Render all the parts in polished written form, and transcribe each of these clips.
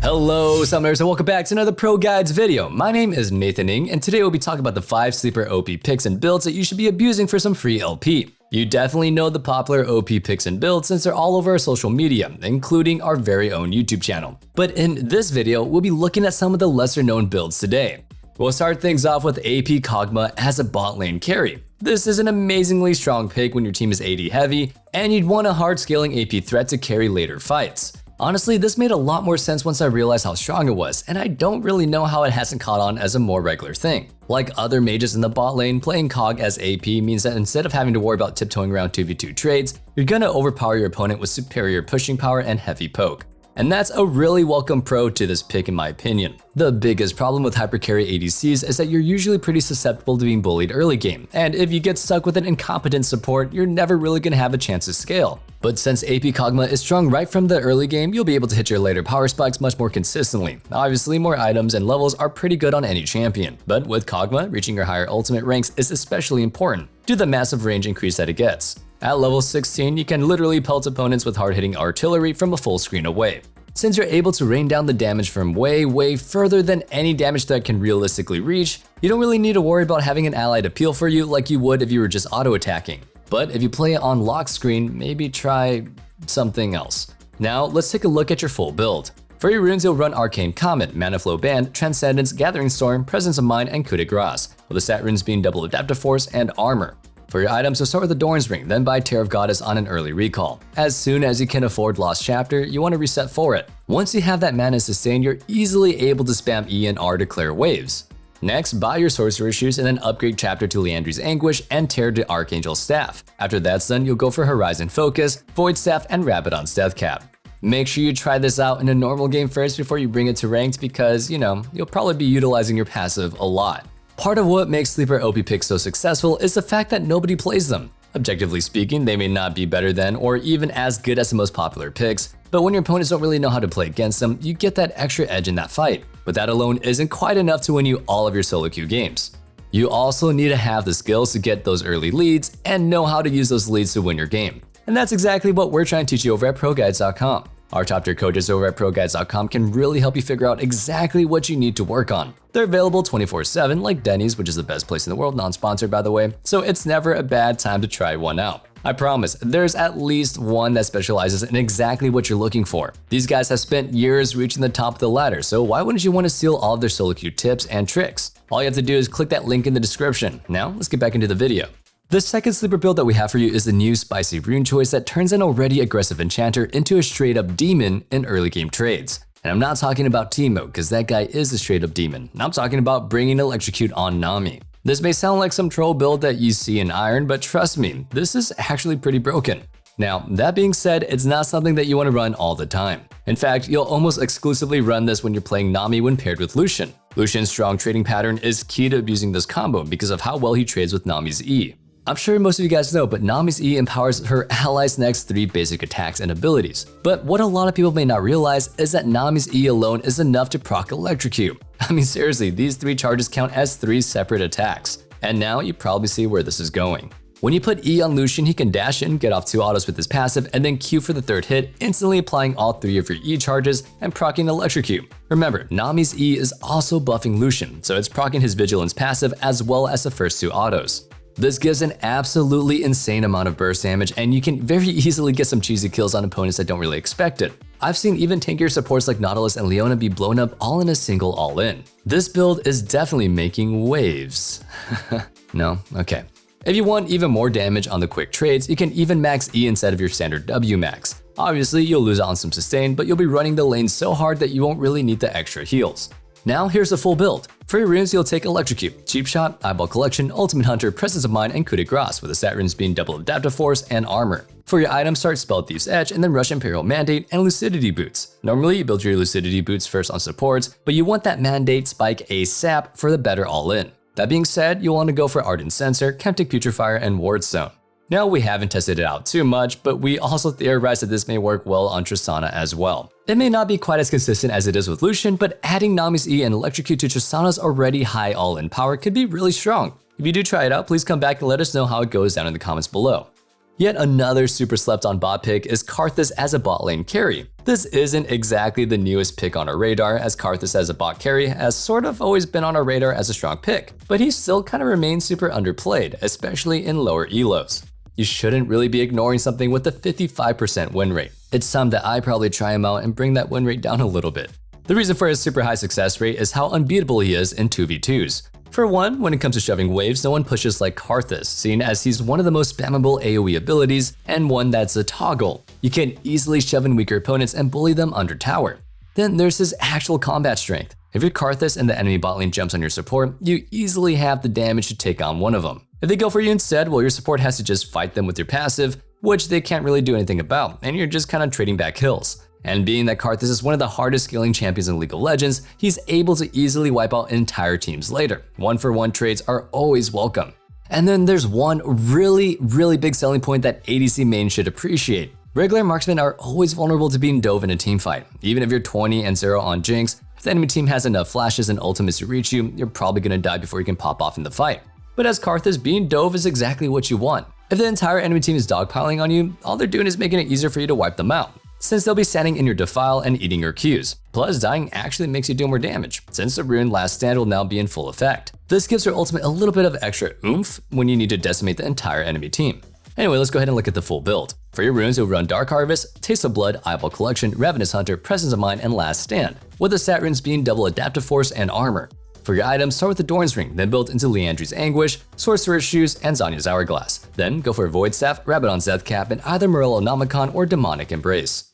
Hello Summoners and welcome back to another ProGuides video. My name is Nathan Ng and today we'll be talking about the 5 sleeper OP picks and builds that you should be abusing for some free LP. You definitely know the popular OP picks and builds since they're all over our social media, including our very own YouTube channel. But in this video, we'll be looking at some of the lesser known builds today. We'll start things off with AP Kog'Maw as a bot lane carry. This is an amazingly strong pick when your team is AD heavy, and you'd want a hard scaling AP threat to carry later fights. Honestly, this made a lot more sense once I realized how strong it was, and I don't really know how it hasn't caught on as a more regular thing. Like other mages in the bot lane, playing Kog as AP means that instead of having to worry about tiptoeing around 2v2 trades, you're gonna overpower your opponent with superior pushing power and heavy poke. And that's a really welcome pro to this pick in my opinion. The biggest problem with hypercarry ADCs is that you're usually pretty susceptible to being bullied early game, and if you get stuck with an incompetent support, you're never really gonna have a chance to scale. But since AP Kog'Maw is strong right from the early game, you'll be able to hit your later power spikes much more consistently. Obviously, more items and levels are pretty good on any champion, but with Kog'Maw, reaching your higher ultimate ranks is especially important due to the massive range increase that it gets. At level 16, you can literally pelt opponents with hard-hitting artillery from a full screen away. Since you're able to rain down the damage from way further than any damage threat can realistically reach, you don't really need to worry about having an ally to peel for you like you would if you were just auto-attacking. But if you play it on lock screen, maybe try something else. Now, let's take a look at your full build. For your runes, you'll run Arcane Comet, Mana Flow Band, Transcendence, Gathering Storm, Presence of Mind, and Coup de Grace, with the stat runes being Double Adaptive Force and Armor. For your items, you'll start with the Doran's Ring, then buy Tear of Goddess on an early recall. As soon as you can afford Lost Chapter, you want to reset for it. Once you have that mana sustain, you're easily able to spam E and R to clear waves. Next, buy your Sorcerer Shoes and then upgrade Chapter to Liandry's Anguish and Tear to Archangel's Staff. After that's done, you'll go for Horizon Focus, Void Staff, and Rabadon's Death Cap. Make sure you try this out in a normal game first before you bring it to ranked because, you'll probably be utilizing your passive a lot. Part of what makes sleeper OP picks so successful is the fact that nobody plays them. Objectively speaking, they may not be better than or even as good as the most popular picks, but when your opponents don't really know how to play against them, you get that extra edge in that fight. But that alone isn't quite enough to win you all of your solo queue games. You also need to have the skills to get those early leads and know how to use those leads to win your game. And that's exactly what we're trying to teach you over at ProGuides.com. Our top tier coaches over at ProGuides.com can really help you figure out exactly what you need to work on. They're available 24/7 like Denny's, which is the best place in the world, non-sponsored by the way, so it's never a bad time to try one out. I promise, there's at least one that specializes in exactly what you're looking for. These guys have spent years reaching the top of the ladder, so why wouldn't you want to steal all of their solo queue tips and tricks? All you have to do is click that link in the description. Now, let's get back into the video. The second sleeper build that we have for you is the new spicy rune choice that turns an already aggressive enchanter into a straight up demon in early game trades. And I'm not talking about Teemo, because that guy is a straight up demon. I'm talking about bringing Electrocute on Nami. This may sound like some troll build that you see in Iron, but trust me, this is actually pretty broken. Now, that being said, it's not something that you want to run all the time. In fact, you'll almost exclusively run this when you're playing Nami when paired with Lucian. Lucian's strong trading pattern is key to abusing this combo because of how well he trades with Nami's E. I'm sure most of you guys know, but Nami's E empowers her allies' next 3 basic attacks and abilities. But what a lot of people may not realize is that Nami's E alone is enough to proc Electrocute. I mean seriously, these 3 charges count as 3 separate attacks. And now you probably see where this is going. When you put E on Lucian, he can dash in, get off 2 autos with his passive, and then Q for the 3rd hit, instantly applying all 3 of your E charges and proccing Electrocute. Remember, Nami's E is also buffing Lucian, so it's proccing his Vigilance passive as well as the first 2 autos. This gives an absolutely insane amount of burst damage, and you can very easily get some cheesy kills on opponents that don't really expect it. I've seen even tankier supports like Nautilus and Leona be blown up all in a single all-in. This build is definitely making waves. No? Okay. If you want even more damage on the quick trades, you can even max E instead of your standard W max. Obviously, you'll lose out on some sustain, but you'll be running the lane so hard that you won't really need the extra heals. Now here's the full build. For your runes, you'll take Electrocute, Cheap Shot, Eyeball Collection, Ultimate Hunter, Presence of Mind, and Coup de Grace, with the stat runes being Double Adaptive Force and Armor. For your items, start Spell Thief's Edge and then rush Imperial Mandate and Lucidity Boots. Normally, you build your Lucidity Boots first on supports, but you want that Mandate spike ASAP for the better all-in. That being said, you'll want to go for Ardent Censer, Chemtic Putrefier, and Ward Stone. Now, we haven't tested it out too much, but we also theorize that this may work well on Tristana as well. It may not be quite as consistent as it is with Lucian, but adding Nami's E and Electrocute to Tristana's already high all-in power could be really strong. If you do try it out, please come back and let us know how it goes down in the comments below. Yet another super slept on bot pick is Karthus as a bot lane carry. This isn't exactly the newest pick on our radar, as Karthus as a bot carry has sort of always been on our radar as a strong pick, but he still kind of remains super underplayed, especially in lower elos. You shouldn't really be ignoring something with a 55% win rate. It's time that I probably try him out and bring that win rate down a little bit. The reason for his super high success rate is how unbeatable he is in 2v2s. For one, when it comes to shoving waves, no one pushes like Karthus, seeing as he's one of the most spammable AoE abilities and one that's a toggle. You can easily shove in weaker opponents and bully them under tower. Then there's his actual combat strength. If you're Karthus and the enemy bot lane jumps on your support, you easily have the damage to take on one of them. If they go for you instead, well, your support has to just fight them with your passive, which they can't really do anything about, and you're just kind of trading back kills. And being that Karthus is one of the hardest scaling champions in League of Legends, he's able to easily wipe out entire teams later. 1-for-1 trades are always welcome. And then there's one really big selling point that ADC mains should appreciate. Regular marksmen are always vulnerable to being dove in a teamfight. Even if you're 20-0 on Jinx, if the enemy team has enough flashes and ultimates to reach you, you're probably gonna die before you can pop off in the fight. But as Karthus, being dove is exactly what you want. If the entire enemy team is dogpiling on you, all they're doing is making it easier for you to wipe them out, since they'll be standing in your defile and eating your Qs. Plus, dying actually makes you do more damage, since the rune Last Stand will now be in full effect. This gives your ultimate a little bit of extra oomph when you need to decimate the entire enemy team. Anyway, let's go ahead and look at the full build. For your runes, you'll run Dark Harvest, Taste of Blood, Eyeball Collection, Ravenous Hunter, Presence of Mind, and Last Stand, with the stat runes being double Adaptive Force and Armor. For your items, start with the Doran's Ring, then build into Liandry's Anguish, Sorcerer's Shoes, and Zanya's Hourglass. Then go for Void Staff, Rabadon's Death Cap, and either Morellonomicon or Demonic Embrace.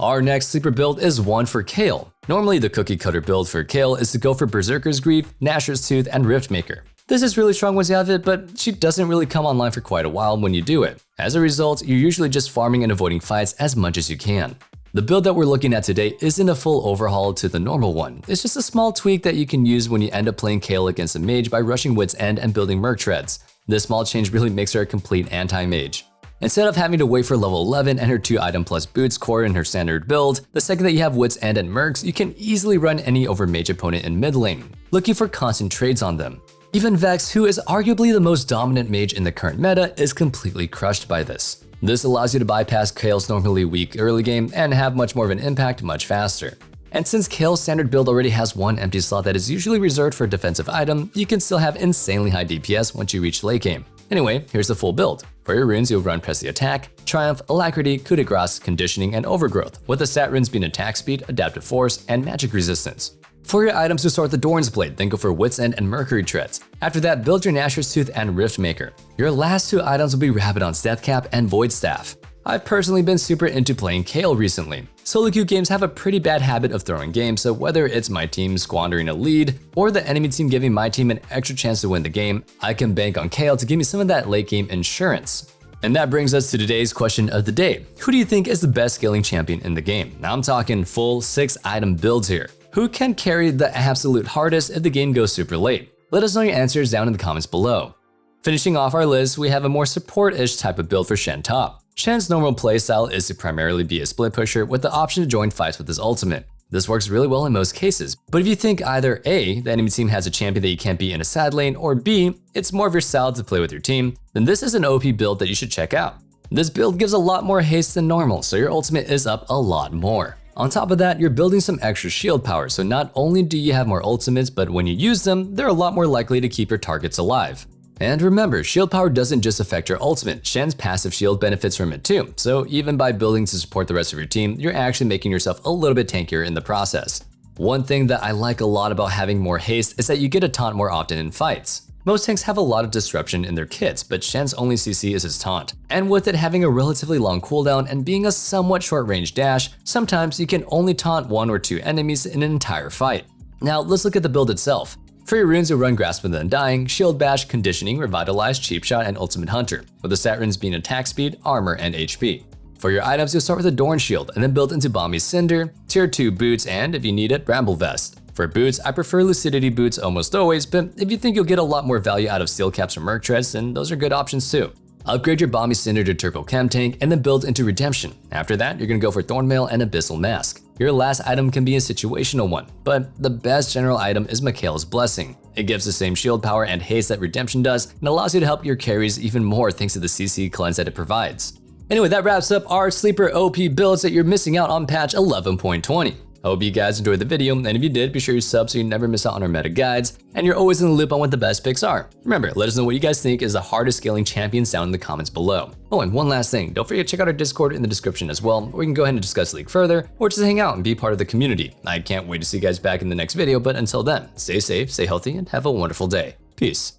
Our next sleeper build is one for Kayle. Normally, the cookie cutter build for Kayle is to go for Berserker's Grief, Gnasher's Tooth, and Riftmaker. This is really strong once you have it, but she doesn't really come online for quite a while when you do it. As a result, you're usually just farming and avoiding fights as much as you can. The build that we're looking at today isn't a full overhaul to the normal one. It's just a small tweak that you can use when you end up playing Kayle against a mage by rushing Wit's End and building Merc Treads. This small change really makes her a complete anti-mage. Instead of having to wait for level 11 and her 2 item plus boots core in her standard build, the second that you have Wit's End and Mercs, you can easily run any over mage opponent in mid lane, looking for constant trades on them. Even Vex, who is arguably the most dominant mage in the current meta, is completely crushed by this. This allows you to bypass Kayle's normally weak early game and have much more of an impact much faster. And since Kayle's standard build already has one empty slot that is usually reserved for a defensive item, you can still have insanely high DPS once you reach late game. Anyway, here's the full build. For your runes, you'll run Press the Attack, Triumph, Alacrity, Coup de Grace, Conditioning, and Overgrowth, with the stat runes being Attack Speed, Adaptive Force, and Magic Resistance. For your items, you'll start with the Doran's Blade, then go for Wit's End and Mercury Treads. After that, build your Gnasher's Tooth and Riftmaker. Your last 2 items will be Rabadon's Death Cap and Void Staff. I've personally been super into playing Kayle recently. Solo queue games have a pretty bad habit of throwing games, so whether it's my team squandering a lead or the enemy team giving my team an extra chance to win the game, I can bank on Kayle to give me some of that late game insurance. And that brings us to today's question of the day. Who do you think is the best scaling champion in the game? Now I'm talking full 6 item builds here. Who can carry the absolute hardest if the game goes super late? Let us know your answers down in the comments below. Finishing off our list, we have a more support-ish type of build for Shen top. Shen's normal playstyle is to primarily be a split pusher with the option to join fights with his ultimate. This works really well in most cases, but if you think either A, the enemy team has a champion that you can't beat in a sad lane, or B, it's more of your style to play with your team, then this is an OP build that you should check out. This build gives a lot more haste than normal, so your ultimate is up a lot more. On top of that, you're building some extra shield power, so not only do you have more ultimates, but when you use them, they're a lot more likely to keep your targets alive. And remember, shield power doesn't just affect your ultimate, Shen's passive shield benefits from it too, so even by building to support the rest of your team, you're actually making yourself a little bit tankier in the process. One thing that I like a lot about having more haste is that you get a taunt more often in fights. Most tanks have a lot of disruption in their kits, but Shen's only CC is his taunt. And with it having a relatively long cooldown and being a somewhat short-range dash, sometimes you can only taunt 1 or 2 enemies in an entire fight. Now let's look at the build itself. For your runes, you'll run Grasp of the Undying, Shield Bash, Conditioning, Revitalize, Cheap Shot, and Ultimate Hunter, with the stat runes being Attack Speed, Armor, and HP. For your items, you'll start with a Dorn Shield, and then build into Balmy Cinder, Tier 2 Boots, and if you need it, Bramble Vest. For boots, I prefer Lucidity Boots almost always, but if you think you'll get a lot more value out of Steel Caps or Merc Treads, then those are good options too. Upgrade your Balmy Cinder to Turbo Chem Tank, and then build into Redemption. After that, you're gonna go for Thornmail and Abyssal Mask. Your last item can be a situational one, but the best general item is Mikhail's Blessing. It gives the same shield power and haste that Redemption does, and allows you to help your carries even more thanks to the CC cleanse that it provides. Anyway, that wraps up our sleeper OP builds that you're missing out on patch 11.20. I hope you guys enjoyed the video, and if you did, be sure you sub so you never miss out on our meta guides, and you're always in the loop on what the best picks are. Remember, let us know what you guys think is the hardest scaling champions down in the comments below. Oh, and one last thing, don't forget to check out our Discord in the description as well, where you can go ahead and discuss the league further, or just hang out and be part of the community. I can't wait to see you guys back in the next video, but until then, stay safe, stay healthy, and have a wonderful day. Peace.